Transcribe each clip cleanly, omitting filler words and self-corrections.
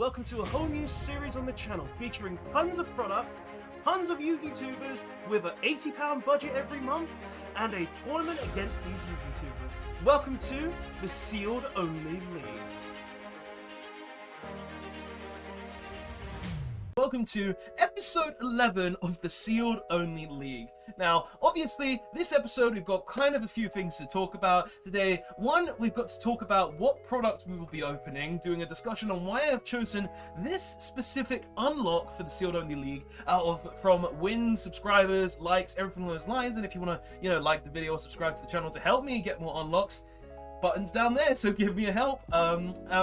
welcome to a whole new series on the channel featuring tons of product, tons of Yu-Gi tubers with an £80 budget every month and a tournament against these Yu-Gi tubers. Welcome to the Sealed Only League. Welcome to episode 11 of the Sealed Only League. Now, obviously, this episode we've got kind of a few things to talk about today. One, we've got to talk about what product we will be opening, doing a discussion on why I have chosen this specific unlock for the Sealed Only League from wins, subscribers, likes, everything along those lines. And if you want to, like the video or subscribe to the channel to help me get more unlocks, buttons down there, so give me a help.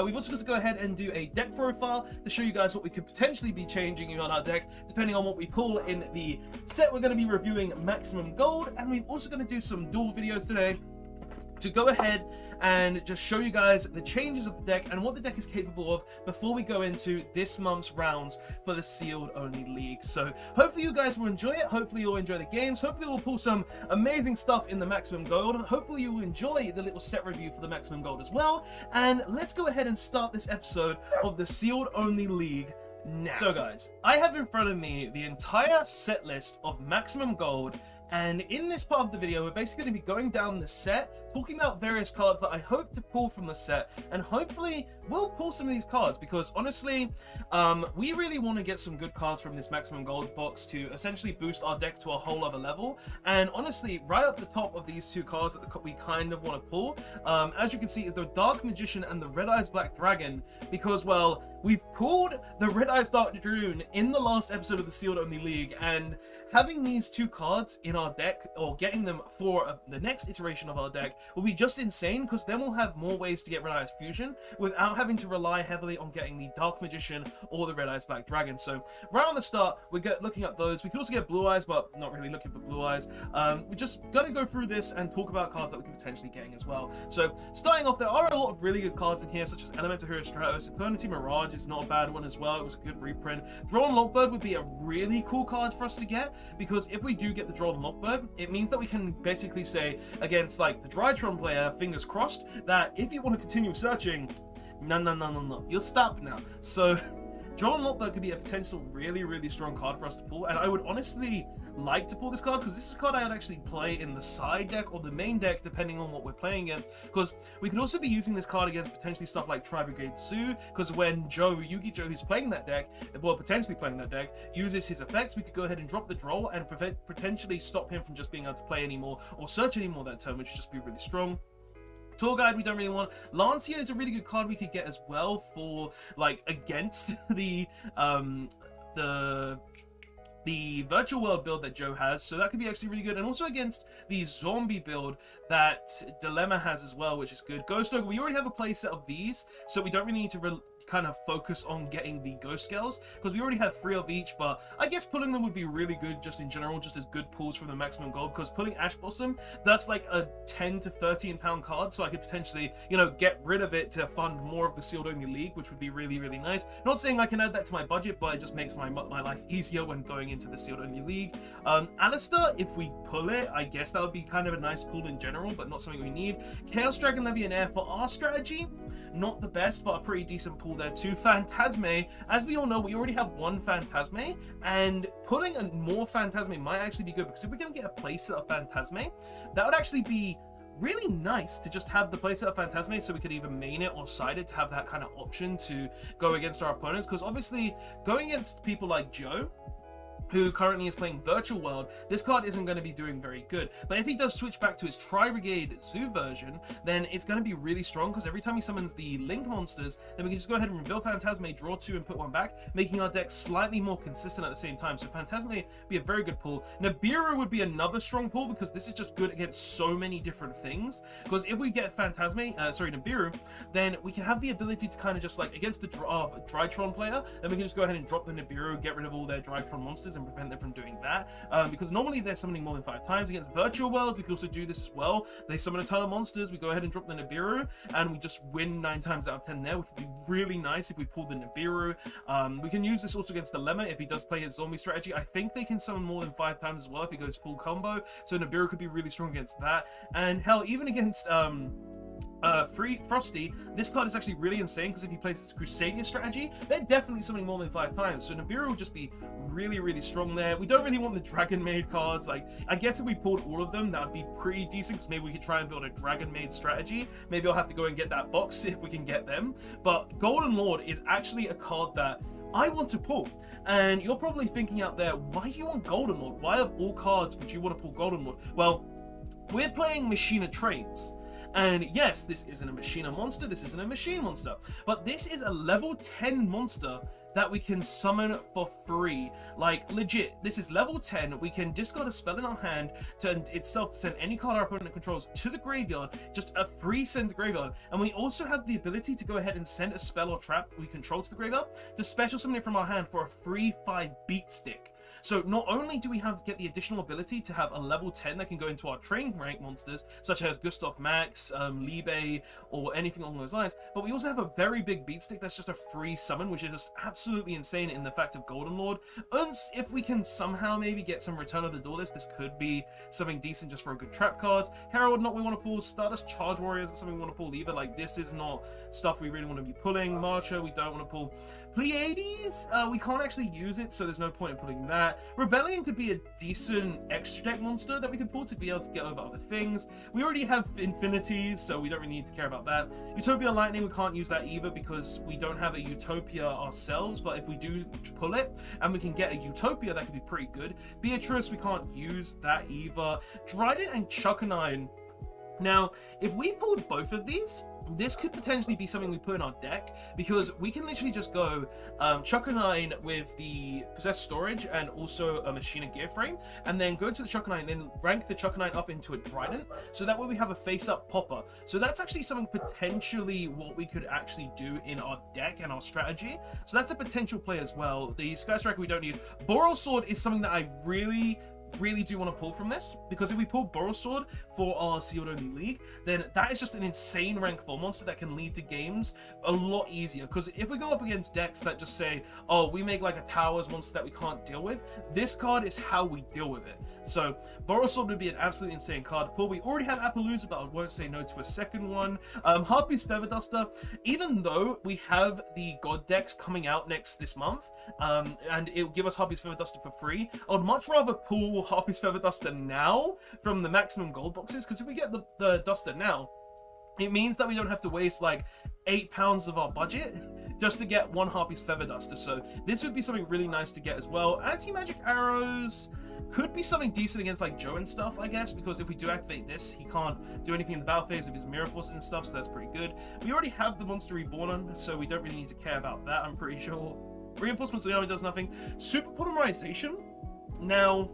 We've also got to go ahead and do a deck profile to show you guys what we could potentially be changing on our deck depending on what we pull in the set. We're going to be reviewing Maximum Gold, and we're also going to do some duel videos today to go ahead and just show you guys the changes of the deck and what the deck is capable of before we go into this month's rounds for the Sealed Only League. So hopefully you guys will enjoy it. Hopefully you'll enjoy the games. Hopefully we'll pull some amazing stuff in the Maximum Gold. Hopefully you will enjoy the little set review for the Maximum Gold as well. And let's go ahead and start this episode of the Sealed Only League now. So guys, I have in front of me the entire set list of Maximum Gold, and in this part of the video we're basically going to be going down the set, talking about various cards that I hope to pull from the set, and hopefully we'll pull some of these cards because honestly we really want to get some good cards from this Maximum Gold box to essentially boost our deck to a whole other level. And honestly, right at the top of these two cards that we kind of want to pull, as you can see, is the Dark Magician and the Red Eyes Black Dragon, because well, we've pulled the Red Eyes Dark Dragoon in the last episode of the Sealed Only League, and having these two cards in our deck, or getting them for the next iteration of our deck, will be just insane, because then we'll have more ways to get Red Eyes Fusion without having to rely heavily on getting the Dark Magician or the Red Eyes Black Dragon. So right on the start, we're looking at those. We could also get Blue Eyes, but not really looking for Blue Eyes. We're just going to go through this and talk about cards that we could potentially getting as well. So starting off, there are a lot of really good cards in here, such as Elemental Hero Stratos. Eternity Mirage is not a bad one as well. It was a good reprint. Drawn Lockbird would be a really cool card for us to get, because if we do get the Drawn Lockbird, it means that we can basically say against like the Drytron player, fingers crossed, that if you want to continue searching, no, you'll stop now. So Drawn Lockbird could be a potential really strong card for us to pull, and I would honestly like to pull this card because this is a card I would actually play in the side deck or the main deck depending on what we're playing against, because we could also be using this card against potentially stuff like Tri-Brigade Zoo, because when Yu-Gi Joe, who's playing that deck, well potentially playing that deck, uses his effects, we could go ahead and drop the draw and potentially stop him from just being able to play anymore or search anymore that turn, which would just be really strong. Tour Guide we don't really want. Lancia is a really good card we could get as well for like against the virtual world build that Joe has, so that could be actually really good, and also against the zombie build that Dilemma has as well, which is good. Ghost Ogre, we already have a playset of these, so we don't really need to kind of focus on getting the ghost scales because we already have 3 of each, but I guess pulling them would be really good just in general, just as good pulls from the Maximum Gold, because pulling Ash Blossom, that's like a 10 to 13 pound card, so I could potentially get rid of it to fund more of the Sealed Only League, which would be really nice. Not saying I can add that to my budget, but it just makes my life easier when going into the Sealed Only League. Alistair, if we pull it, I guess that would be kind of a nice pull in general, but not something we need. Chaos Dragon Levianair for our strategy, not the best, but a pretty decent pull there too. Phantasme, as we all know, we already have one Phantasme, and putting a more Phantasme might actually be good, because if we can get a playset of Phantasme, that would actually be really nice to just have the playset of Phantasme, so we could either main it or side it to have that kind of option to go against our opponents, because obviously going against people like Joe, who currently is playing Virtual World, this card isn't going to be doing very good. But if he does switch back to his Tri-Brigade Zoo version, then it's going to be really strong, because every time he summons the Link monsters, then we can just go ahead and reveal Phantasme, draw 2 and put 1 back, making our deck slightly more consistent at the same time. So Phantasme would be a very good pull. Nibiru would be another strong pull, because this is just good against so many different things. Because if we get Nibiru, then we can have the ability to kind of just like against the Drytron player, then we can just go ahead and drop the Nibiru, get rid of all their Drytron monsters and prevent them from doing that, because normally they're summoning more than 5 times. Against Virtual Worlds, we could also do this as well. They summon a ton of monsters, we go ahead and drop the Nibiru, and we just win 9 times out of 10 there, which would be really nice if we pull the Nibiru. We can use this also against Dilemma if he does play his zombie strategy. I think they can summon more than 5 times as well if he goes full combo, so Nibiru could be really strong against that. And hell, even against Free Frosty, this card is actually really insane because if he plays this Crusadia strategy, they're definitely summoning more than 5 times. So Nibiru will just be really, really strong there. We don't really want the Dragon Maid cards. Like, I guess if we pulled all of them, that would be pretty decent because maybe we could try and build a Dragon Maid strategy. Maybe I'll have to go and get that box if we can get them. But Golden Lord is actually a card that I want to pull. And you're probably thinking out there, why do you want Golden Lord? Why of all cards would you want to pull Golden Lord? Well, we're playing Machina Trains. And yes, this isn't a Machina monster, this isn't a machine monster, but this is a level 10 monster that we can summon for free. Like, legit, this is level 10, we can discard a spell in our hand to itself to send any card our opponent controls to the graveyard, just a free send to the graveyard, and we also have the ability to go ahead and send a spell or trap we control to the graveyard, to special summon it from our hand for a free 5 beat stick. So not only do we get the additional ability to have a level 10 that can go into our train rank monsters, such as Gustav Max, Libe, or anything along those lines, but we also have a very big beat stick that's just a free summon, which is just absolutely insane in the fact of Golden Lord. And if we can somehow maybe get some Return of the Duelist, this could be something decent just for a good trap cards. Herald, not we want to pull. Stardust Charge Warriors is something we want to pull either. Like, this is not stuff we really want to be pulling. Marcher, we don't want to pull. Pleiades, we can't actually use it, so there's no point in putting that. Rebellion could be a decent extra deck monster that we could pull to be able to get over other things. We already have Infinities, so we don't really need to care about that. Utopia Lightning, we can't use that either because we don't have a Utopia ourselves, but if we do pull it and we can get a Utopia, that could be pretty good. Beatrice, we can't use that either. Dryden and Chuckanine. Now, if we pulled both of these, this could potentially be something we put in our deck, because we can literally just go Chuckanine with the Possessed Storage and also a Machina Gear Frame, and then go to the Chuckanine, then rank the Chuckanine up into a Trident, so that way we have a face-up popper. So that's actually something potentially what we could actually do in our deck and our strategy. So that's a potential play as well. The Sky Striker we don't need. Boral Sword is something that I really do want to pull from this, because if we pull Boral Sword for our sealed only league, then that is just an insane rank 4 monster that can lead to games a lot easier. Because if we go up against decks that just say, oh, we make like a Towers monster that we can't deal with, this card is how we deal with it. So Boral Sword would be an absolutely insane card to pull. We already have Appaloosa, but I won't say no to a second one. Harpy's Feather Duster, even though we have the God decks coming out this month, and it will give us Harpy's Feather Duster for free, I would much rather pull Harpy's Feather Duster now from the maximum gold boxes, because if we get the Duster now, it means that we don't have to waste like £8 of our budget just to get one Harpy's Feather Duster. So this would be something really nice to get as well. Anti-magic arrows could be something decent against like Joe and stuff, I guess, because if we do activate this, he can't do anything in the battle phase with his Mirror Forces and stuff, so that's pretty good. We already have the Monster Reborn on, so we don't really need to care about that, I'm pretty sure. Reinforcements Leone does nothing. Super Polymerization. Now,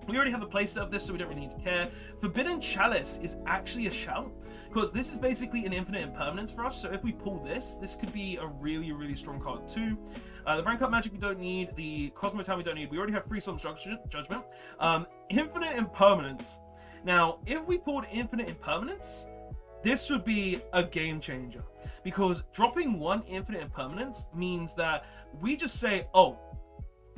we already have a playset of this, so we don't really need to care. Forbidden Chalice is actually a shout, because this is basically an infinite impermanence for us, so if we pull this, this could be a really strong card too. The rank up magic we don't need, the Cosmo Town we don't need, we already have free Solemn Judgment. Infinite Impermanence. Now, if we pulled Infinite Impermanence, this would be a game changer, because dropping one Infinite Impermanence means that we just say, oh,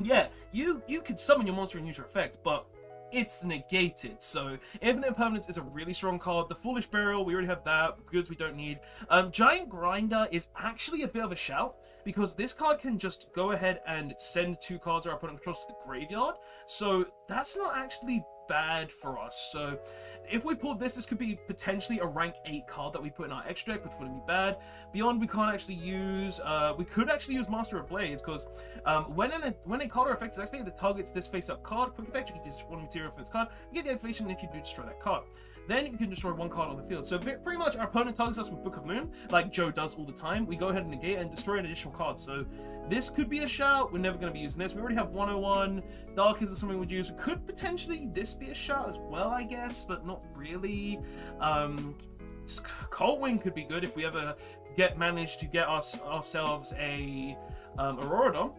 yeah, you could summon your monster and use your effect, but it's negated. So Infinite Impermanence is a really strong card. The Foolish Burial, we already have that. Goods we don't need. Giant Grinder is actually a bit of a shout, because this card can just go ahead and send 2 cards our opponent controls to the graveyard. So that's not actually bad for us. So if we pulled this, this could be potentially a rank 8 card that we put in our extra deck, which wouldn't be bad. Beyond, we can't actually use, we could actually use Master of Blades, because when a card or effect is activated that targets this face-up card, quick effect, you can just one material from this card, you get the activation if you do destroy that card. Then you can destroy 1 card on the field. So pretty much our opponent targets us with Book of Moon, like Joe does all the time. We go ahead and negate and destroy an additional card. So this could be a shout. We're never going to be using this. We already have 101. Dark is something we'd use. Could potentially this be a shout as well, I guess, but not really. Cold Wing could be good if we ever manage to get ourselves a Auroradon.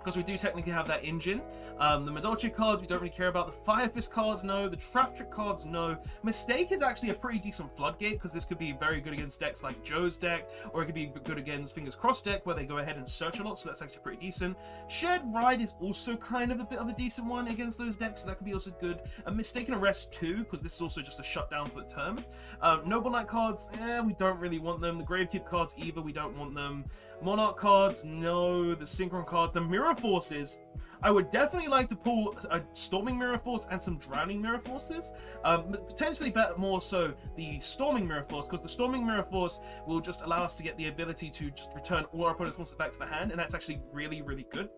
because we do technically have that engine. The Madolche cards, we don't really care about. The Fire Fist cards, no. The Trap Trick cards, no. Mistake is actually a pretty decent floodgate, because this could be very good against decks like Joe's deck, or it could be good against Fingers Crossed deck, where they go ahead and search a lot, so that's actually pretty decent. Shared Ride is also kind of a bit of a decent one against those decks, so that could be also good. A Mistaken Arrest too, because this is also just a shutdown for the turn. Noble Knight cards, we don't really want them. The Gravekeeper cards, either, we don't want them. Monarch cards, no. The Synchron cards, the Mirror Forces, I would definitely like to pull a Storming Mirror Force and some Drowning Mirror Forces. Potentially better, more so the Storming Mirror Force, because the Storming Mirror Force will just allow us to get the ability to just return all our opponent's monsters back to the hand, and that's actually really, really good.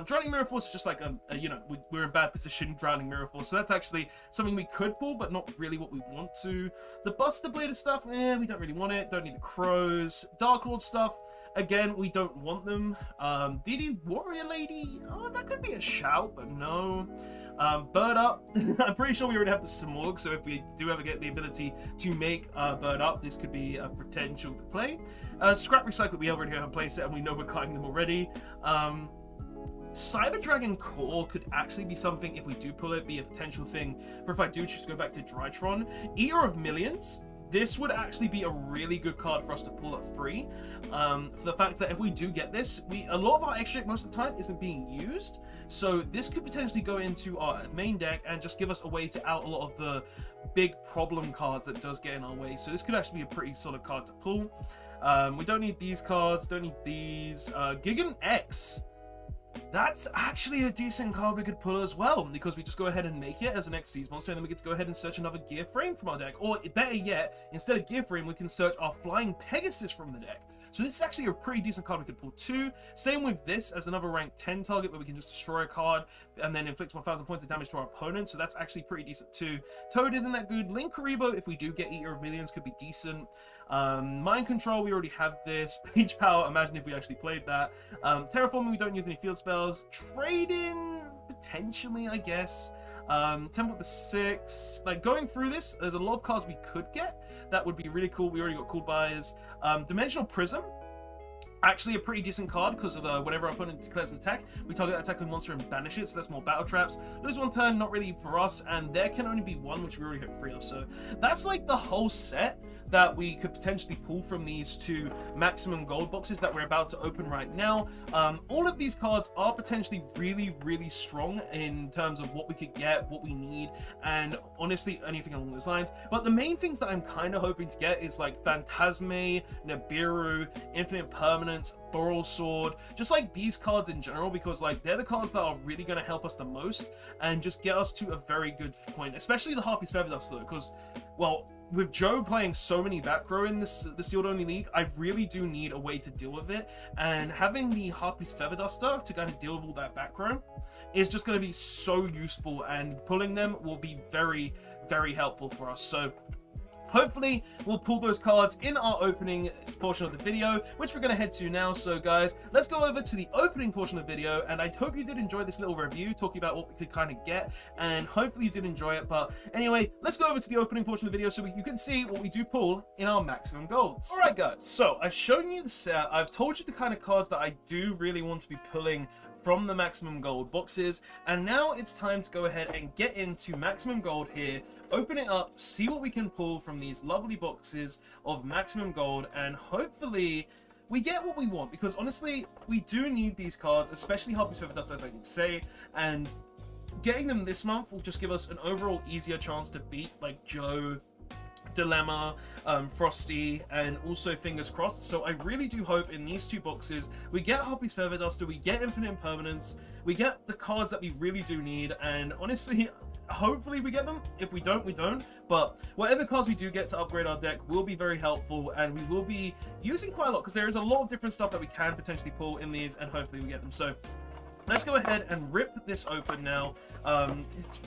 Drowning Mirror Force is just like, you know, we're in bad position, Drowning Mirror Force, so that's actually something we could pull, but not really what we want to. The Buster Bladed stuff, we don't really want it. Don't need the Crows. Dark Lord stuff, again, we don't want them. DD Warrior Lady, oh, that could be a shout, but no. Bird Up, I'm pretty sure we already have the Smorg, so if we do ever get the ability to make Bird Up, this could be a potential play. Scrap Recycle, we already have a playset, and we know we're cutting them already. Cyber Dragon Core could actually be something, if we do pull it, be a potential thing for if I do choose to go back to Drytron. Eater of Millions, this would actually be a really good card for us to pull at 3. For the fact that if we do get this, a lot of our extra deck most of the time isn't being used. So this could potentially go into our main deck and just give us a way to out a lot of the big problem cards that does get in our way. So this could actually be a pretty solid card to pull. We don't need these cards, don't need these. Gigan X. That's actually a decent card we could pull as well, because we just go ahead and make it as an XC's monster, and then we get to go ahead and search another Gear Frame from our deck. Or better yet, instead of Gear Frame, we can search our Flying Pegasus from the deck. So this is actually a pretty decent card we could pull too. Same with this as another rank 10 target, where we can just destroy a card and then inflict 1,000 points of damage to our opponent. So that's actually pretty decent too. Toad isn't that good. Link Karibo, if we do get Eater of Millions, could be decent. Mind Control, we already have this. Page Power, imagine if we actually played that. Terraforming, we don't use any field spells. Trading, potentially, I guess. Temple of the Six. Like, going through this, there's a lot of cards we could get that would be really cool. We already got Cool Buyers. Dimensional Prism, actually a pretty decent card, because of whenever our opponent declares an attack, we target that attack with monster and banish it, so that's more battle traps. Lose one turn, not really for us, and there can only be one, which we already have 3 of. So that's like the whole set that we could potentially pull from these 2 maximum gold boxes that we're about to open right now. All of these cards are potentially really, really strong in terms of what we could get, what we need, and honestly anything along those lines. But the main things that I'm kind of hoping to get is like Phantasme, Nibiru, Infinite Permanence, Boral Sword, just like these cards in general, because like they're the cards that are really going to help us the most and just get us to a very good point, especially the Harpy's Feather Duster, because, well, with Joe playing so many back row in the Sealed Only League, I really do need a way to deal with it, and having the Harpy's Feather Duster to kind of deal with all that back row is just going to be so useful, and pulling them will be very, very helpful for us. So hopefully we'll pull those cards in our opening portion of the video, which we're going to head to now. So guys, let's go over to the opening portion of the video, and I hope you did enjoy this little review talking about what we could kind of get, and hopefully you did enjoy it. But anyway, let's go over to the opening portion of the video so you can see what we do pull in our maximum golds. Alright guys, so I've shown you the set, I've told you the kind of cards that I do really want to be pulling from the maximum gold boxes, and now it's time to go ahead and get into maximum gold here, open it up, see what we can pull from these lovely boxes of maximum gold, and hopefully we get what we want, because honestly we do need these cards, especially Harpy's Feather Duster, as I can say, and getting them this month will just give us an overall easier chance to beat like Joe, Dilemma, Frosty, and also Fingers Crossed. So I really do hope in these 2 boxes we get Harpy's Feather Duster, we get Infinite Impermanence, we get the cards that we really do need, and honestly hopefully we get them. If we don't, we don't, but whatever cards we do get to upgrade our deck will be very helpful, and we will be using quite a lot, because there is a lot of different stuff that we can potentially pull in these, and hopefully we get them. So let's go ahead and rip this open now,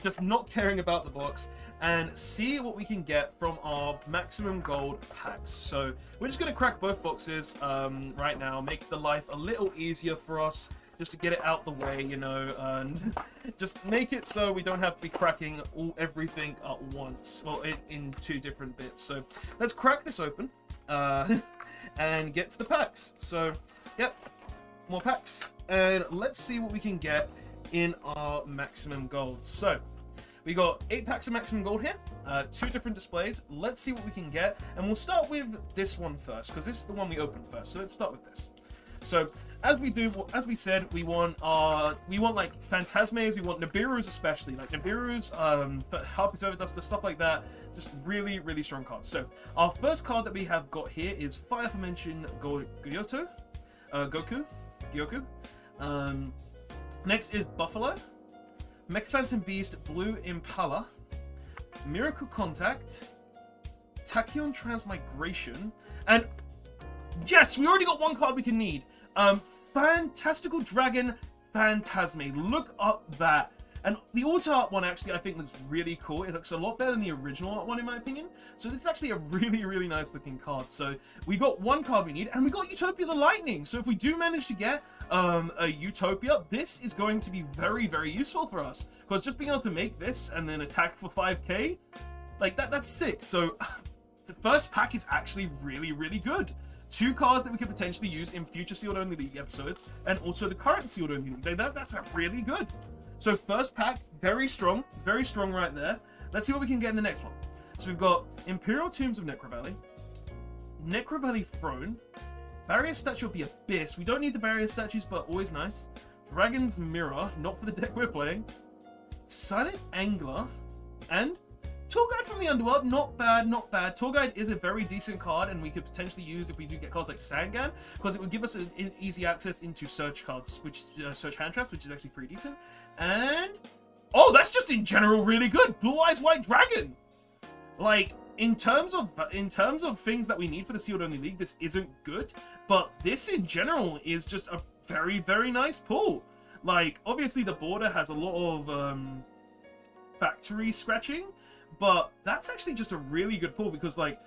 just not caring about the box, and see what we can get from our maximum gold packs. So we're just going to crack both boxes right now, make the life a little easier for us, just to get it out the way, you know, and just make it so we don't have to be cracking everything at once, well, in 2 different bits. So let's crack this open and get to the packs. So, yep, more packs. and let's see what we can get in our maximum gold. So we got 8 packs of maximum gold here, 2 different displays. Let's see what we can get, and we'll start with this one first because this is the one we opened first. So let's start with this. So as we said, we want like Phantasmes, we want Nibiru's, especially like Nibiru's, Harpy's Overduster, stuff like that. Just really, really strong cards. So our first card that we have got here is Fire Aforementioned Goku. Next is Buffalo, Mech Phantom Beast, Blue Impala, Miracle Contact, Tachyon Transmigration, and yes, we already got one card we can need. Fantastical Dragon Phantasme. Look up that. And the auto art one actually I think looks really cool. It looks a lot better than the original art one in my opinion. So this is actually a really, really nice looking card. So we got one card we need, and we got Utopia the Lightning. So if we do manage to get a Utopia, this is going to be very, very useful for us. Because just being able to make this and then attack for 5k, like that's sick. So the first pack is actually really, really good. 2 cards that we could potentially use in future Sealed Only League episodes, and also the current Sealed Only League. That's really good. So first pack, very strong right there. Let's see what we can get in the next one. So we've got Imperial Tombs of Necrovalley, Necrovalley Throne, Barrier Statue of the Abyss. We don't need the barrier statues, but always nice. Dragon's Mirror, not for the deck we're playing. Silent Angler, and Tour Guide from the Underworld. Not bad, not bad. Tour Guide is a very decent card, and we could potentially use if we do get cards like Sangan, because it would give us an easy access into search cards, which is search hand traps, which is actually pretty decent. And oh, that's just in general really good. Blue Eyes White Dragon. Like in terms of things that we need for the Sealed Only League, this isn't good, but this in general is just a very, very nice pull. Like obviously the border has a lot of factory scratching, but that's actually just a really good pull, because like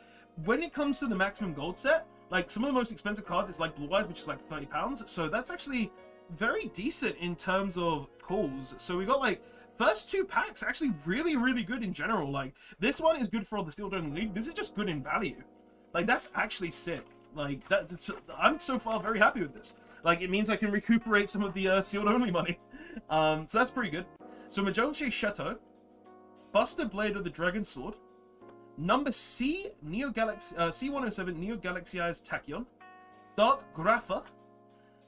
when it comes to the maximum gold set, like some of the most expensive cards, it's like Blue Eyes, which is like £30. So that's actually very decent in terms of pulls. So we got like first 2 packs actually really, really good in general. Like this one is good for all the Sealed Only League. This is just good in value. Like that's actually sick. Like that, I'm so far very happy with this. Like it means I can recuperate some of the Sealed Only money. So that's pretty good. So Majoche Chateau, Buster Blade of the Dragon Sword, number C, C107 Neo Galaxia's Tachyon, Dark Grapha,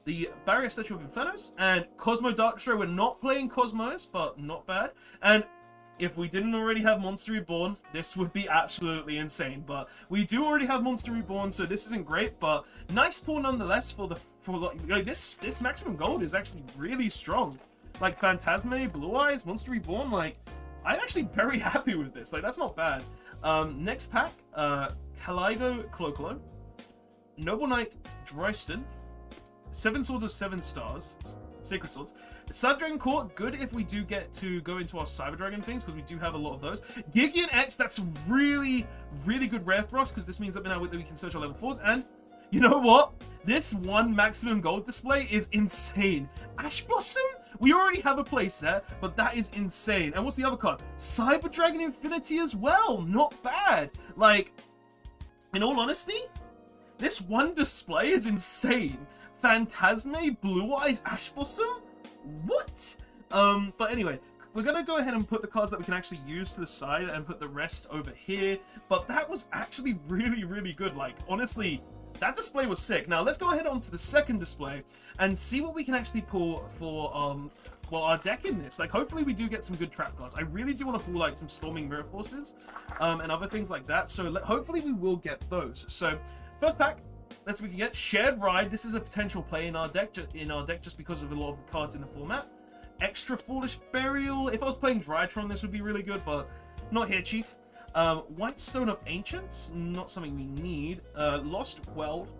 the Barrier Statue of Infernos, and Cosmo Darkstro. We're not playing Cosmos, but not bad. And if we didn't already have Monster Reborn, this would be absolutely insane. But we do already have Monster Reborn, so this isn't great, but nice pull nonetheless for like this maximum gold is actually really strong. Like Phantasme, Blue Eyes, Monster Reborn, like I'm actually very happy with this. Like that's not bad. Next pack, Caligo Clocolo, Noble Knight Dryston, 7 Swords of 7 Stars, Sacred Swords. Sad Dragon Court, good if we do get to go into our Cyber Dragon things, because we do have a lot of those. Gideon X, that's really, really good rare for us, because this means that now we can search our level 4s. And you know what? This one maximum gold display is insane. Ash Blossom? We already have a playset, but that is insane. And what's the other card? Cyber Dragon Infinity as well. Not bad. Like, in all honesty, this one display is insane. Phantasme, Blue Eyes, Ash Blossom? What? But anyway, we're gonna go ahead and put the cards that we can actually use to the side and put the rest over here. But that was actually really, really good. Like, honestly, that display was sick. Now, let's go ahead on to the second display and see what we can actually pull for, well, our deck in this. Like, hopefully we do get some good trap cards. I really do want to pull, like, some Storming Mirror Forces, and other things like that. So, hopefully we will get those. So, first pack, let's see what we can get. Shared Ride. This is a potential play in our deck, just because of a lot of the cards in the format. Extra Foolish Burial. If I was playing Drytron, this would be really good, but not here, Chief. White Stone of Ancients, not something we need. Lost World,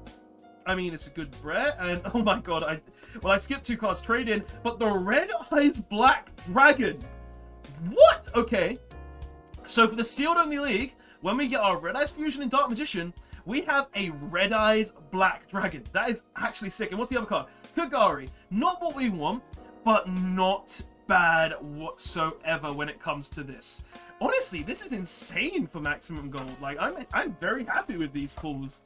I mean, it's a good rare. And oh my god, I skipped 2 cards, trade in, but the Red Eyes Black Dragon. What? Okay. So for the Sealed Only League, when we get our Red Eyes Fusion and Dark Magician, we have a Red Eyes Black Dragon. That is actually sick. And what's the other card? Kagari. Not what we want, but not bad whatsoever when it comes to this. Honestly, this is insane for maximum gold. Like, I'm very happy with these pulls.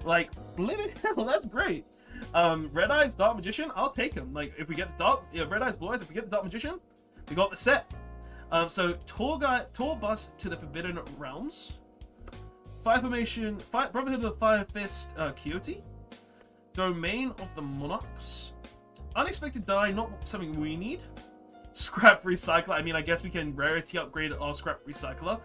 Like, blimmin' hell, that's great. Red Eyes, Dark Magician, I'll take him. Like, if we get the Dark, Red Eyes, Blue Eyes, if we get the Dark Magician, we got the set. So Tour Bus to the Forbidden Realms. Fire Formation, Brotherhood of the Fire Fist, Quixote. Domain of the Monarchs. Unexpected Die, not something we need. Scrap Recycler, I mean, I guess we can rarity upgrade our Scrap Recycler.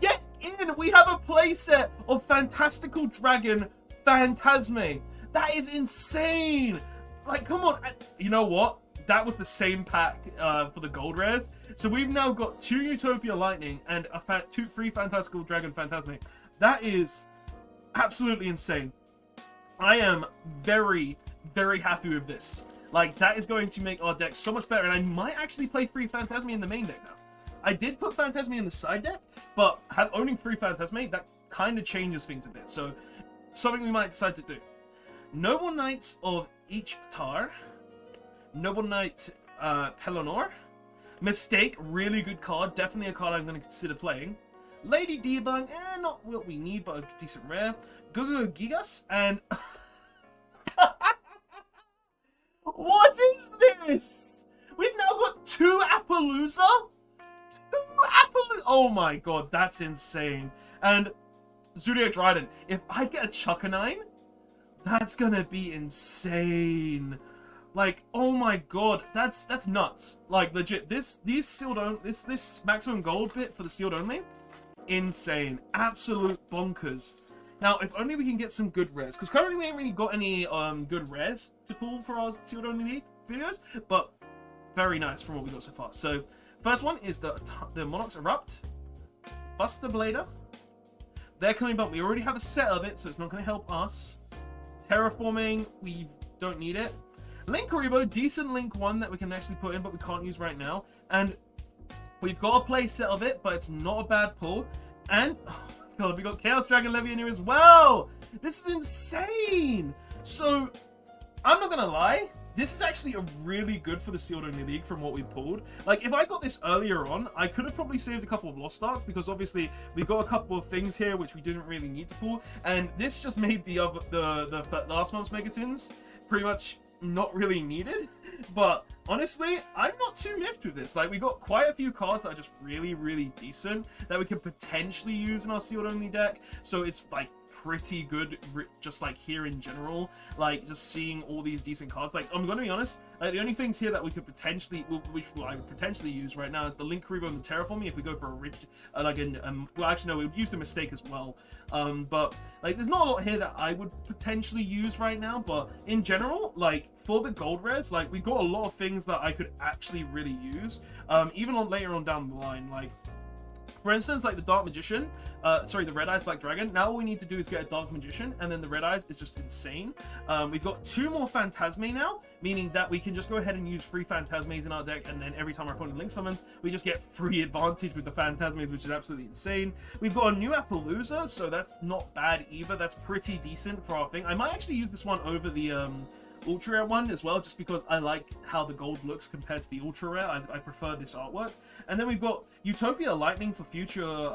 Get in! We have a playset of Fantastical Dragon Phantasme. That is insane! Like, come on. You know what? That was the same pack for the gold rares. So we've now got 2 Utopia Lightning and three Fantastical Dragon Phantasme. That is absolutely insane. I am very, very happy with this. Like, that is going to make our deck so much better. And I might actually play 3 Phantasme in the main deck now. I did put Phantasme in the side deck, but owning 3 Phantasme, that kind of changes things a bit. So, something we might decide to do. Noble Knights of each Tar. Noble Knight Pelennor. Mistake, really good card. Definitely a card I'm going to consider playing. Lady Debug, not what we need, but a decent rare. Gugu Gigas, and... What is this? We've now got 2 Appaloosa? 2 Appaloosa? Oh my god, that's insane. And Zodiac Dryden, if I get a Chuckanine, that's gonna be insane. Like, oh my god, that's nuts. Like, legit, this maximum gold bit for the sealed only, insane. Absolute bonkers. Now, if only we can get some good rares, because currently we ain't really got any good rares to pull for our sealed only league videos, but very nice from what we got so far. So, first one is the Monarchs Erupt, Buster Blader. They're coming, but we already have a set of it, so it's not going to help us. Terraforming, we don't need it. Link Karibo, decent Link one that we can actually put in, but we can't use right now. And we've got a play set of it, but it's not a bad pull. And, oh my god, we got Chaos Dragon Levy in here as well. This is insane. So, I'm not gonna lie, this is actually a really good for the sealed only league from what we pulled. Like, if I got this earlier on, I could have probably saved a couple of lost starts, because obviously we got a couple of things here which we didn't really need to pull, and this just made the last month's Megatins pretty much not really needed. But honestly, I'm not too miffed with this. Like, we got quite a few cards that are just really, really decent that we could potentially use in our sealed only deck. So it's like pretty good, just like here in general. Like, just seeing all these decent cards. Like, I'm gonna be honest, like, the only things here that we could potentially, which I would potentially use right now, is the Link Karibo and the Terraforming. If we go for a rich, well, actually no, we would use the Mistake as well. But like, there's not a lot here that I would potentially use right now. But in general, like, for the gold rares, like, we got a lot of things that I could actually really use, even later on down the line. Like, for instance, like the Dark Magician, the Red Eyes Black Dragon. Now all we need to do is get a Dark Magician, and then the Red Eyes is just insane. We've got 2 more Phantasme now, meaning that we can just go ahead and use 3 Phantasmes in our deck, and then every time our opponent Link summons, we just get free advantage with the Phantasmes, which is absolutely insane. We've got a new Appaloosa, so that's not bad either. That's pretty decent for our thing. I might actually use this one over the Ultra Rare one as well, just because I like how the gold looks compared to the Ultra Rare. I prefer this artwork. And then we've got Utopia Lightning for future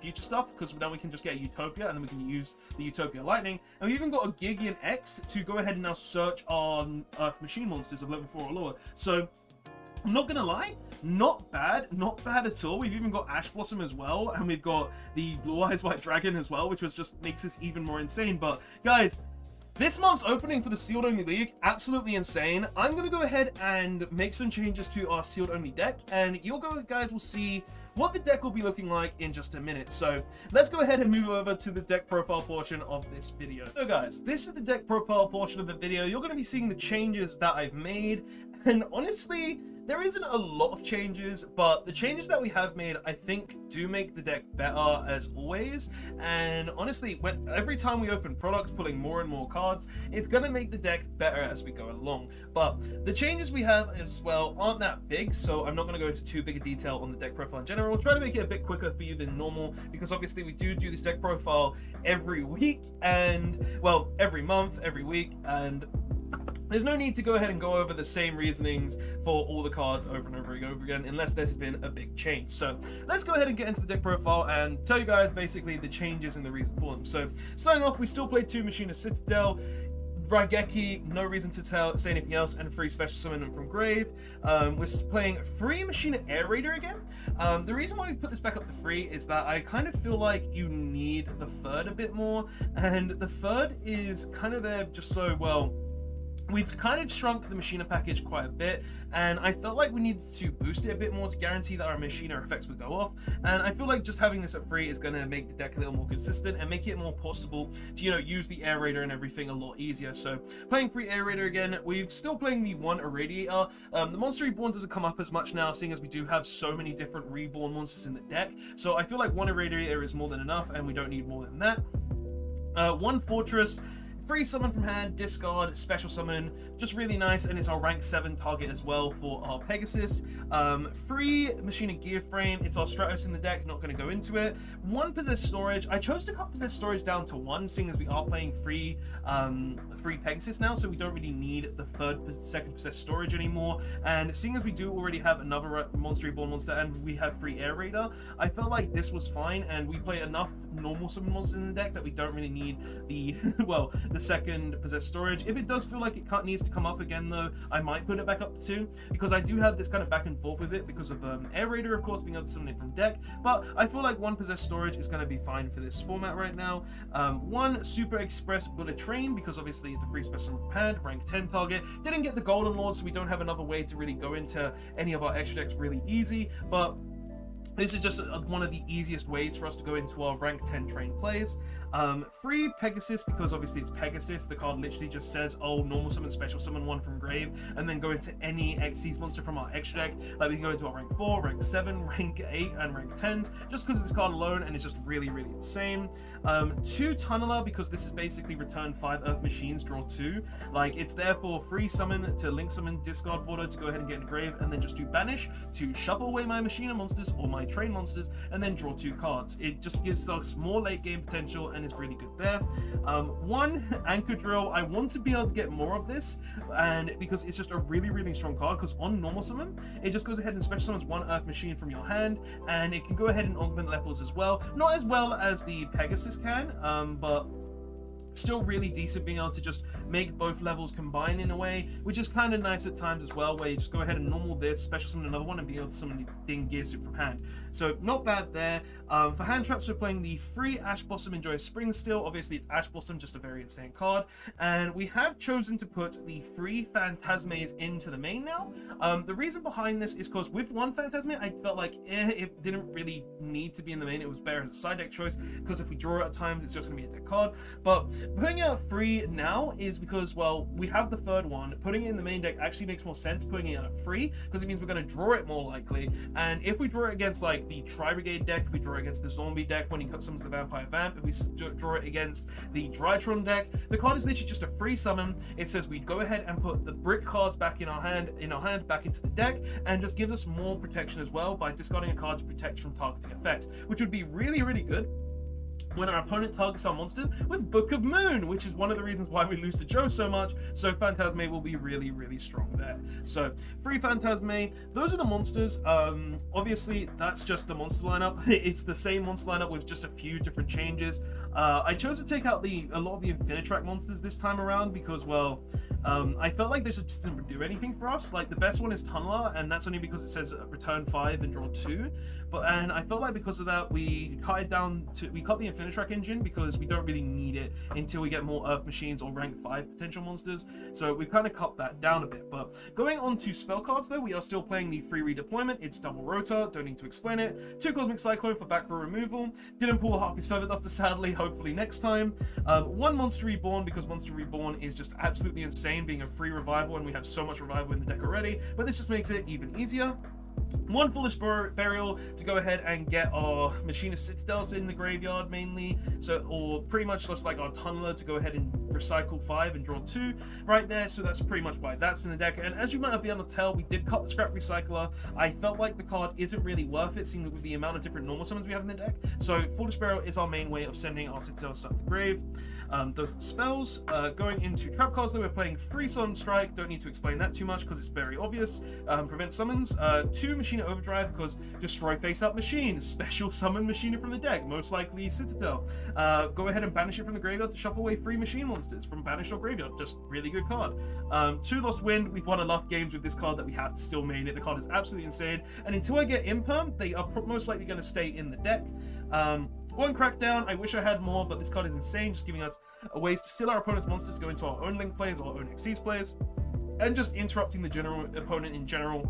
future stuff, because then we can just get a Utopia and then we can use the Utopia Lightning. And we've even got a Gideon X to go ahead and now search on Earth Machine monsters of level 4 or lower. So I'm not gonna lie, not bad at all. We've even got Ash Blossom as well, and we've got the Blue Eyes White Dragon as well, which just makes this even more insane. But guys, this month's opening for the Sealed Only League, absolutely insane. I'm going to go ahead and make some changes to our Sealed Only deck, and you guys will see what the deck will be looking like in just a minute. So let's go ahead and move over to the deck profile portion of this video. So guys, this is the deck profile portion of the video. You're going to be seeing the changes that I've made, and honestly, there isn't a lot of changes, but the changes that we have made, I think, do make the deck better as always. And honestly, every time we open products, pulling more and more cards, it's going to make the deck better as we go along. But the changes we have as well aren't that big, so I'm not going to go into too big a detail on the deck profile in general. We'll try to make it a bit quicker for you than normal, because obviously we do this deck profile every week, and, well, every month, every week, and There's no need to go ahead and go over the same reasonings for all the cards over and over and over again, unless there's been a big change. So let's go ahead and get into the deck profile and tell you guys basically the changes and the reason for them. So starting off, we still play 2 Machinist Citadel, Raigeki, no reason to say anything else, and 3 Special Summon from Grave. We're playing 3 Machinist Air Raider again. The reason why we put this back up to 3 is that I kind of feel like you need the third a bit more, and the third is kind of there just so, well, we've kind of shrunk the Machina package quite a bit, and I felt like we needed to boost it a bit more to guarantee that our Machina effects would go off. And I feel like just having this at 3 is going to make the deck a little more consistent and make it more possible to, you know, use the Air Raider and everything a lot easier. So playing 3 Air Raider again, we're still playing the 1 Irradiator. The Monster Reborn doesn't come up as much now, seeing as we do have so many different Reborn monsters in the deck. So I feel like 1 Irradiator is more than enough, and we don't need more than that. 1 Fortress. 3 summon from hand, discard, special summon, just really nice, and it's our rank 7 target as well for our Pegasus. 3 Machina Gear Frame, it's our Stratos in the deck, not going to go into it. 1 Possessed Storage, I chose to cut Possessed Storage down to 1, seeing as we are playing 3 Pegasus now, so we don't really need the second Possessed Storage anymore, and seeing as we do already have another Monster Reborn monster, and we have 3 Air Raider, I felt like this was fine, and we play enough normal summon monsters in the deck that we don't really need the, well, the second Possessed Storage. If it does feel like it needs to come up again though, I might put it back up to 2, because I do have this kind of back and forth with it because of Air Raider, of course, being able to summon it from deck, but I feel like 1 Possessed Storage is going to be fine for this format right now. 1 Super Express Bullet Train, because obviously it's a free specimen from hand, rank 10 target. Didn't get the Golden Lord, so we don't have another way to really go into any of our extra decks really easy, but this is just one of the easiest ways for us to go into our rank 10 train plays. 3 Pegasus, because obviously it's Pegasus. The card literally just says, oh, normal summon, special summon 1 from Grave, and then go into any Xyz monster from our extra deck. Like we can go into our rank 4, rank 7, rank 8, and rank 10s, just because of this card alone, and it's just really, really insane. 2 Tunneler, because this is basically return 5 Earth Machines, draw 2. Like, it's there for free summon to link summon, discard Vorto to go ahead and get in Grave, and then just do Banish to shuffle away my Machina monsters or my train monsters, and then draw 2 cards. It just gives us more late game potential and is really good there. 1 Anchor Drill, I want to be able to get more of this, and because it's just a really, really strong card, because on normal summon, it just goes ahead and special summons 1 Earth Machine from your hand, and it can go ahead and augment levels as well. Not as well as the Pegasus can, but still really decent, being able to just make both levels combine in a way, which is kind of nice at times as well, where you just go ahead and normal this, special summon another one, and be able to summon the Ding Gear Suit from hand. So not bad there. For hand traps, we're playing the 3 Ash Blossom Enjoy Spring still. Obviously it's Ash Blossom, just a very insane card, and we have chosen to put the 3 Phantasmes into the main now. The reason behind this is because with 1 Phantasme, I felt like it didn't really need to be in the main. It was better as a side deck choice, because if we draw it at times, it's just going to be a deck card. But putting out 3 now is because, well, we have the 3rd one. Putting it in the main deck actually makes more sense putting it at 3, because it means we're going to draw it more likely. And if we draw it against like the Tri-Brigade deck, if we draw it against the Zombie deck when he summons the Vampire Vamp, if we draw it against the Drytron deck, the card is literally just a free summon. It says we go ahead and put the brick cards back in our hand back into the deck, and just gives us more protection as well by discarding a card to protect from targeting effects, which would be really, really good when our opponent targets our monsters with Book of Moon, which is one of the reasons why we lose to Joe so much. So Phantasme will be really, really strong there. So 3 Phantasme, those are the monsters. Obviously that's just the monster lineup. It's the same monster lineup with just a few different changes. I chose to take out a lot of the Infinitrack monsters this time around because, well, I felt like this just didn't do anything for us. Like, the best one is Tunneler, and that's only because it says return 5 and draw 2. And I felt like because of that, we cut the Infinitrack engine, because we don't really need it until we get more Earth Machines or rank 5 potential monsters. So we've kind of cut that down a bit. But going on to spell cards though, we are still playing the free redeployment. It's double rotor, don't need to explain it. 2 Cosmic Cyclone for back row removal. Didn't pull a Harpy's Feather Duster, sadly, hopefully next time. 1 Monster Reborn, because Monster Reborn is just absolutely insane, being a free revival, and we have so much revival in the deck already, but this just makes it even easier. 1 Foolish Burial to go ahead and get our Machinist Citadels in the graveyard mainly, or pretty much just like our Tunneler to go ahead and recycle 5 and draw 2 right there. So that's pretty much why that's in the deck. And as you might be able to tell, we did cut the Scrap Recycler. I felt like the card isn't really worth it, seeing with the amount of different normal summons we have in the deck. So Foolish Burial is our main way of sending our Citadel stuff to grave. Those are spells. Going into trap cards, though, we're playing 3 Solemn Strike. Don't need to explain that too much because it's very obvious. Prevent summons. 2 Machina Overdrive because destroy face-up machine. Special summon Machina from the deck, most likely Citadel. Go ahead and banish it from the graveyard to shuffle away 3 machine monsters from banished or graveyard. Just really good card. 2 Lost Wind. We've won enough games with this card that we have to still main it. The card is absolutely insane, and until I get Imperm, they are most likely going to stay in the deck. 1 Crackdown. I wish I had more, but this card is insane, just giving us ways to steal our opponent's monsters to go into our own link plays or our own Xyz plays, and just interrupting the general opponent in general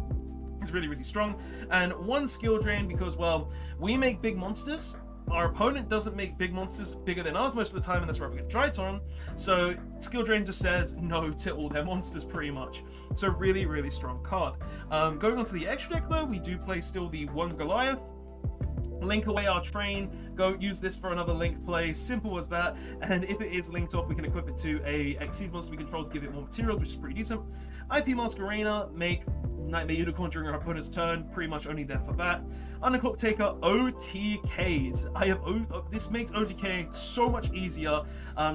is really, really strong. And 1 Skill Drain because, well, we make big monsters. Our opponent doesn't make big monsters bigger than us most of the time, and that's where we get Dryton. So Skill Drain just says no to all their monsters pretty much. So really, really strong card. Going on to the extra deck though, we do play still the 1 Goliath. Link away our train, go use this for another link play, simple as that. And if it is linked off, we can equip it to a Xyz monster we control to give it more materials, which is pretty decent. IP Masquerena, make Nightmare Unicorn during our opponent's turn, pretty much only there for that. Underclock Taker, OTKs. This makes OTKing so much easier.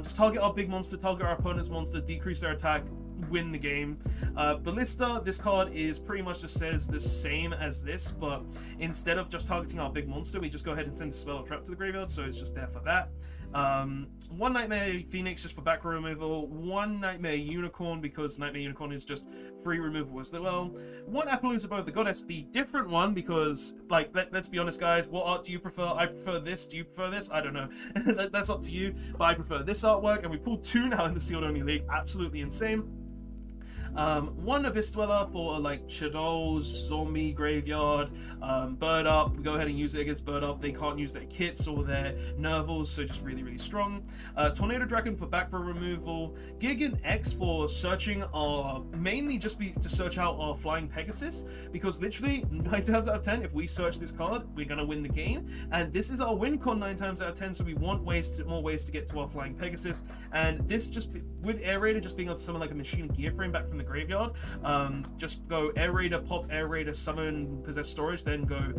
Just target our big monster, target our opponent's monster, decrease their attack, win the game. Ballista, this card is pretty much just says the same as this, but instead of just targeting our big monster, we just go ahead and send a spell or trap to the graveyard, so it's just there for that. 1 Nightmare Phoenix just for backrow removal, 1 Nightmare Unicorn because Nightmare Unicorn is just free removal as well. 1 Appaloosa Above the Goddess, the different one because, like, let's be honest guys, what art do you prefer? I prefer this, do you prefer this? I don't know. That's up to you, but I prefer this artwork, and we pulled 2 now in the Sealed Only League, absolutely insane. 1 Abyss Dweller for like Shadows, Zombie, Graveyard, Bird Up. We go ahead and use it against Bird Up. They can't use their kits or their Nervals, so just really, really strong. Tornado Dragon for back row removal. Gigan X for searching our, mainly just to search out our Flying Pegasus, because literally 9 times out of 10, if we search this card, we're gonna win the game. And this is our win con 9 times out of 10, so we want more ways to get to our Flying Pegasus. And this just, with Air Raider just being able to summon like a Machine Gear Frame back from the graveyard, just go Air Raider, pop Air Raider, summon Possess Storage, then go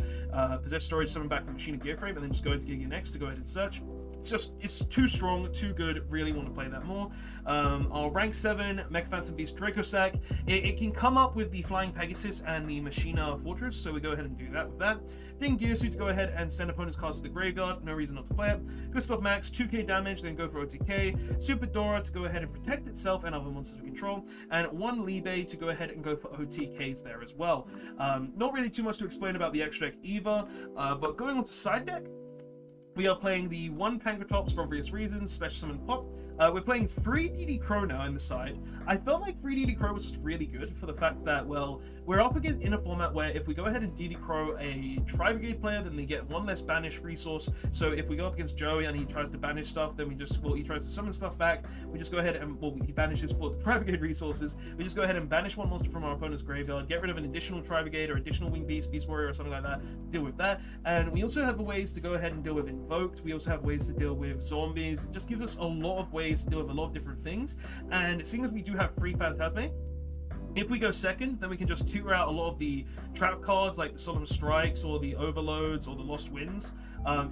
Possess Storage, summon back the Machine Gear Frame, and then just go into Giga next to go ahead and search. It's too strong, too good, really want to play that more. Our rank 7 Mecha Phantom Beast Draco Sack, it can come up with the Flying Pegasus and the Machina Fortress, so we go ahead and do that with that. Ding Gearsuit to go ahead and send opponent's cards to the graveyard, no reason not to play it. Gustav Max, 2k damage, then go for OTK. Super Dora to go ahead and protect itself and other monsters we control. And 1 Libe to go ahead and go for OTKs there as well. Not really too much to explain about the extra deck either, but going on to side deck, we are playing the 1 Pankratops for obvious reasons, Special Summon Pop. We're playing 3 DD Crow now in the side. I felt like 3 DD Crow was just really good for the fact that, well, we're up against in a format where if we go ahead and DD Crow a Tri-Brigade player, then they get 1 less banish resource. So if we go up against Joey and he tries to banish stuff, then we just, well, he tries to summon stuff back, we just go ahead and, well, he banishes for the Tri-Brigade resources. We just go ahead and banish 1 monster from our opponent's graveyard, get rid of an additional Tri-Brigade or additional Winged Beast, Beast Warrior or something like that, deal with that. And we also have ways to go ahead and deal with Invoked. We also have ways to deal with zombies. It just gives us a lot of ways to deal with a lot of different things. And seeing as we do have 3 Phantasme, if we go second, then we can just tutor out a lot of the trap cards like the Solemn Strikes or the Overloads or the Lost Winds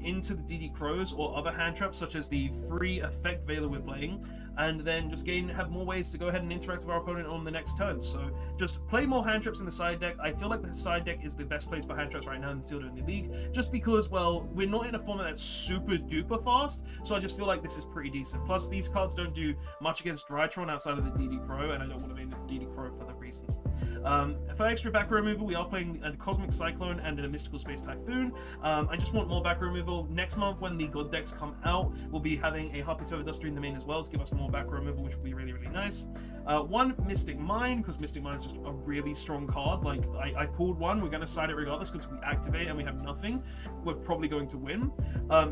into the DD Crows or other hand traps such as the free Effect Veiler we're playing, and then just have more ways to go ahead and interact with our opponent on the next turn. So just play more hand traps in the side deck. I feel like the side deck is the best place for hand traps right now in the Sealed Only League, just because, well, we're not in a format that's super duper fast, so I just feel like this is pretty decent. Plus, these cards don't do much against Drytron outside of the DD Crow, and I don't want to main the DD Crow for the reasons. For extra back row removal, we are playing a Cosmic Cyclone and a Mystical Space Typhoon. I just want more back row removal. Next month, when the God decks come out, we'll be having a Harpy's Feather Duster in the main as well to give us more back row removal, which will be really, really nice. 1 Mystic Mine, because Mystic Mine is just a really strong card. Like, I pulled 1, we're going to side it regardless, because if we activate and we have nothing, we're probably going to win.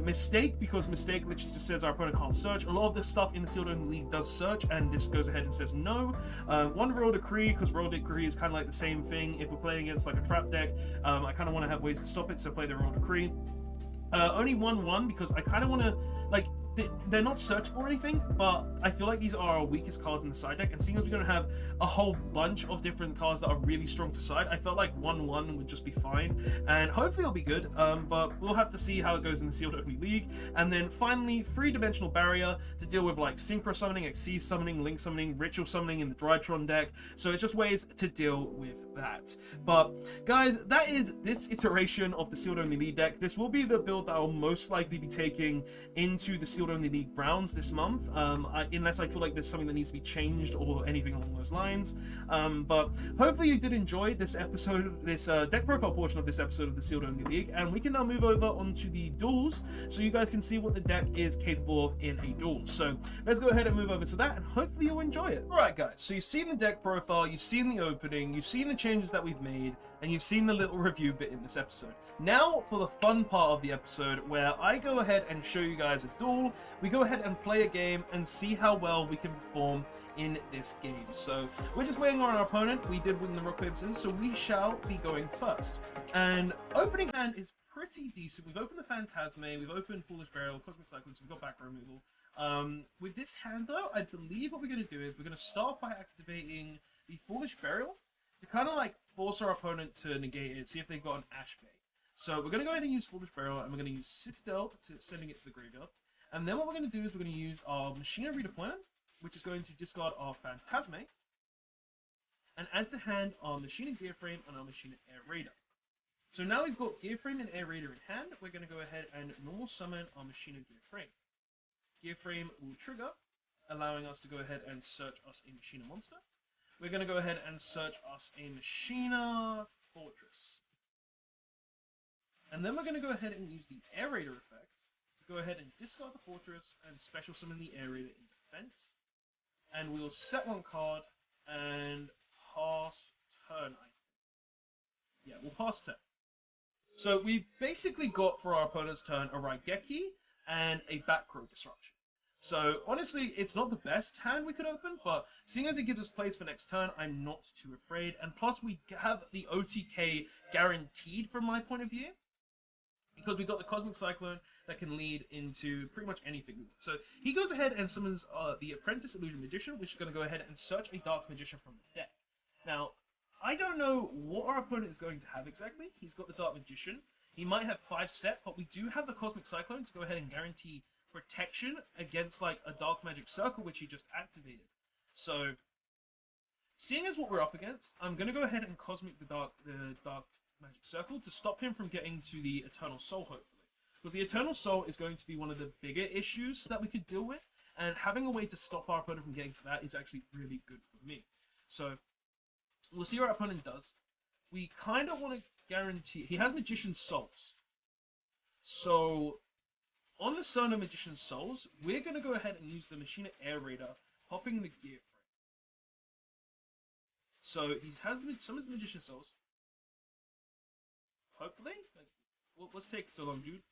Mistake, because Mistake literally just says our opponent can't search. A lot of the stuff in the Sealed Only League does search, and this goes ahead and says no. 1 Royal Decree, because Royal Decree is kind of like the same thing. If we're playing against like a trap deck, I kind of want to have ways to stop it, so play the Royal Decree. Only 1/1 because I kind of want to, like, they're not searchable or anything, but I feel like these are our weakest cards in the side deck, and seeing as we're going to have a whole bunch of different cards that are really strong to side, I felt like 1-1 would just be fine, and hopefully it'll be good, but we'll have to see how it goes in the Sealed Only League. And then finally, 3-dimensional barrier to deal with like Synchro Summoning, Xyz Summoning, Link Summoning, Ritual Summoning in the Drytron deck, so it's just ways to deal with that. But guys, that is this iteration of the Sealed Only League deck. This will be the build that I'll most likely be taking into the Sealed Only League rounds this month, unless I feel like there's something that needs to be changed or anything along those lines. But hopefully you did enjoy this episode, this deck profile portion of this episode of the Sealed Only League, and we can now move over onto the duels so you guys can see what the deck is capable of in a duel. So let's go ahead and move over to that, and hopefully you'll enjoy it. Alright guys, so you've seen the deck profile, you've seen the opening, you've seen the changes that we've made, and you've seen the little review bit in this episode. Now for the fun part of the episode, where I go ahead and show you guys a duel. We go ahead and play a game and see how well we can perform in this game. So we're just waiting on our opponent. We did win the rock paper scissors, so we shall be going first. And opening hand is pretty decent. We've opened the Phantasme, we've opened Foolish Burial, Cosmic Cyclone, so we've got backrow removal. With this hand though, I believe what we're going to do is we're going to start by activating the Foolish Burial to kind of like force our opponent to negate it, see if they've got an Ash Bay. So we're going to go ahead and use Foolish Burial, and we're going to use Citadel to sending it to the graveyard. And then what we're going to do is we're going to use our Machinery Deployment, which is going to discard our Phantasme, and add to hand our Machina Gearframe and our Machina Air Raider. So now we've got Gearframe and Air Raider in hand, we're going to go ahead and normal summon our Machina Gearframe. Gearframe will trigger, allowing us to go ahead and search us a Machina monster. We're going to go ahead and search us a Machina Fortress. And then we're going to go ahead and use the Air Raider effect to go ahead and discard the Fortress and special summon the Air Raider in defense. And we'll set one card and pass turn, I think. Yeah, we'll pass turn. So we've basically got for our opponent's turn a Raigeki and a backrow Disruption. So honestly, it's not the best hand we could open, but seeing as it gives us plays for next turn, I'm not too afraid. And plus we have the OTK guaranteed from my point of view, because we've got the Cosmic Cyclone that can lead into pretty much anything. So he goes ahead and summons the Apprentice Illusion Magician, which is going to go ahead and search a Dark Magician from the deck. Now, I don't know what our opponent is going to have exactly. He's got the Dark Magician. He might have 5 set, but we do have the Cosmic Cyclone to go ahead and guarantee protection against like a Dark Magic Circle, which he just activated. So, seeing as what we're up against, I'm going to go ahead and Cosmic the Dark Magic Circle to stop him from getting to the Eternal Soul, hopefully. Because the Eternal Soul is going to be one of the bigger issues that we could deal with, and having a way to stop our opponent from getting to that is actually really good for me. So, we'll see what our opponent does. We kind of want to guarantee... He has Magician's Souls. So, on the Sun of Magician's Souls, we're going to go ahead and use the Machina Air Raider, popping the Gear Frame. So, he has some of the Magician's Souls. Hopefully? Like, what's taking so long, dude?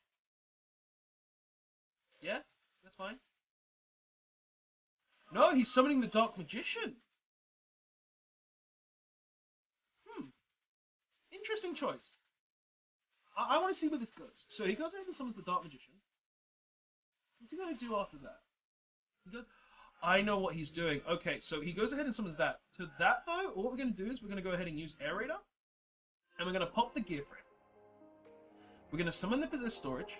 Yeah? That's fine. No, he's summoning the Dark Magician! Interesting choice. I want to see where this goes. So he goes ahead and summons the Dark Magician. What's he going to do after that? He goes... I know what he's doing. Okay, so he goes ahead and summons that. To that, though, what we're going to do is we're going to go ahead and use Air Raider. And we're going to pop the Gear Frame. We're going to summon the Possessed Storage.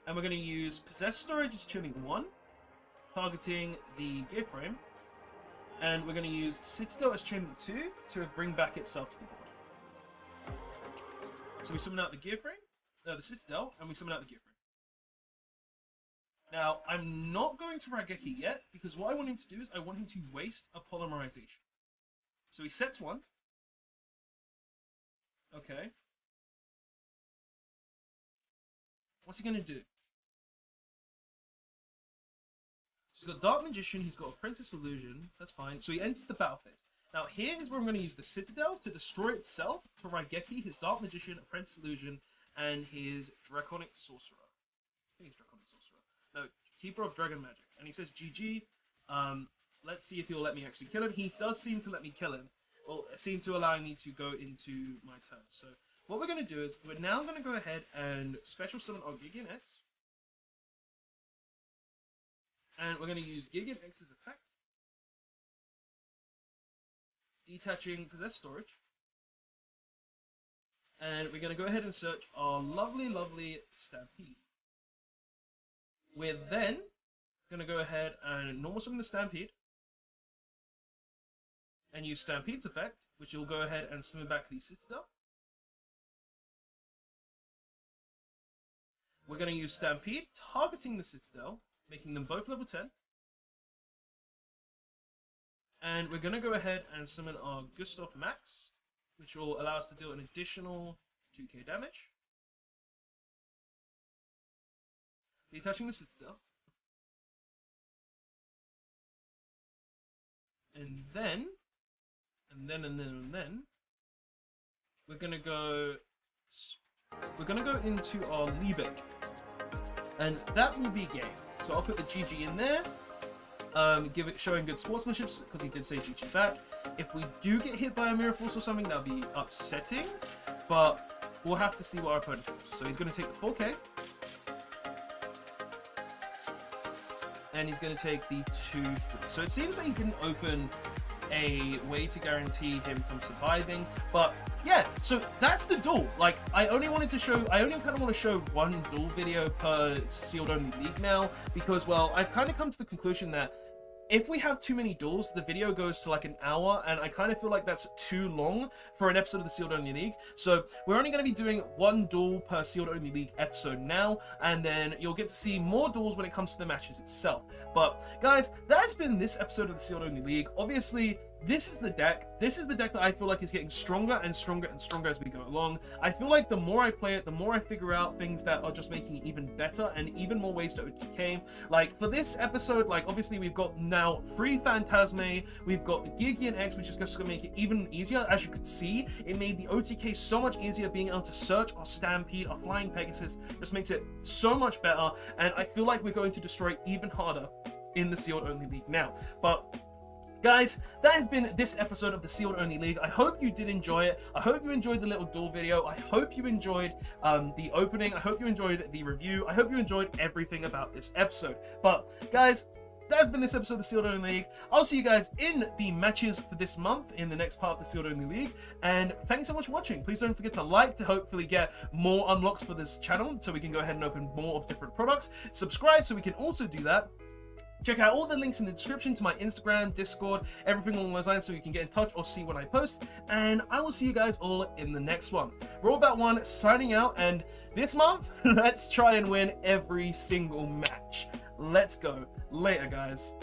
And we're going to use Possessed Storage as tuning 1, targeting the Gear Frame. And we're going to use Citadel as tuning 2 to bring back itself to the board. So we summon out the Gear Frame, the Citadel, and we summon out the Gear Frame. Now, I'm not going to Raigeki yet, because what I want him to do is I want him to waste a Polymerization. So he sets one. Okay. What's he going to do? So he's got Dark Magician, he's got Apprentice Illusion, that's fine. So he enters the battle phase. Now here is where I'm going to use the Citadel to destroy itself, to Raigeki his Dark Magician, Apprentice Illusion, and his Draconic Sorcerer. I think it's Draconic Sorcerer. No, Keeper of Dragon Magic. And he says, GG, let's see if he'll let me actually kill him. He does seem to let me kill him. Well, seem to allow me to go into my turn. So what we're going to do is, we're now going to go ahead and special summon our Giganet. And we're going to use Gig and X's effect. Detaching possess storage. And we're going to go ahead and search our lovely, lovely Stampede. We're then going to go ahead and normal summon the Stampede. And use Stampede's effect, which will go ahead and summon back the Citadel. We're going to use Stampede, targeting the Citadel, making them both level 10. And we're going to go ahead and summon our Gustav Max, which will allow us to deal an additional 2k damage. Detaching the Citadel. And then we're gonna go into our Liebig, and that will be game. So I'll put the GG in there. Give it showing good sportsmanship because he did say GG back. If we do get hit by a Mirror Force or something, that'll be upsetting, but we'll have to see what our opponent does. So he's gonna take the 4k. And he's going to take the 2-3. So it seems that he didn't open a way to guarantee him from surviving. But yeah, so that's the duel. Like, I only kind of want to show one duel video per sealed only league now. Because, well, I've kind of come to the conclusion that if we have too many duels, the video goes to like an hour, and I kind of feel like that's too long for an episode of the Sealed Only League. So we're only going to be doing one duel per Sealed Only League episode now, and then you'll get to see more duels when it comes to the matches itself. But guys, that's been this episode of the Sealed Only League. Obviously, this is the deck. This is the deck that I feel like is getting stronger and stronger and stronger as we go along. I feel like the more I play it, the more I figure out things that are just making it even better and even more ways to OTK. Like for this episode, like obviously we've got now 3 Phantasme, we've got the Gigian X, which is just going to make it even easier. As you can see, it made the OTK so much easier. Being able to search our Stampede, our Flying Pegasus, just makes it so much better. And I feel like we're going to destroy even harder in the Sealed Only League now. But guys, that has been this episode of the Sealed Only League. I hope you did enjoy it. I hope you enjoyed the little duel video. I hope you enjoyed the opening. I hope you enjoyed the review. I hope you enjoyed everything about this episode. But guys, that has been this episode of the Sealed Only League. I'll see you guys in the matches for this month in the next part of the Sealed Only League. And thanks so much for watching. Please don't forget to like to hopefully get more unlocks for this channel so we can go ahead and open more of different products. Subscribe so we can also do that. Check out all the links in the description to my Instagram, Discord, everything along those lines so you can get in touch or see when I post. And I will see you guys all in the next one. We're all about one signing out, and this month, let's try and win every single match. Let's go. Later, guys.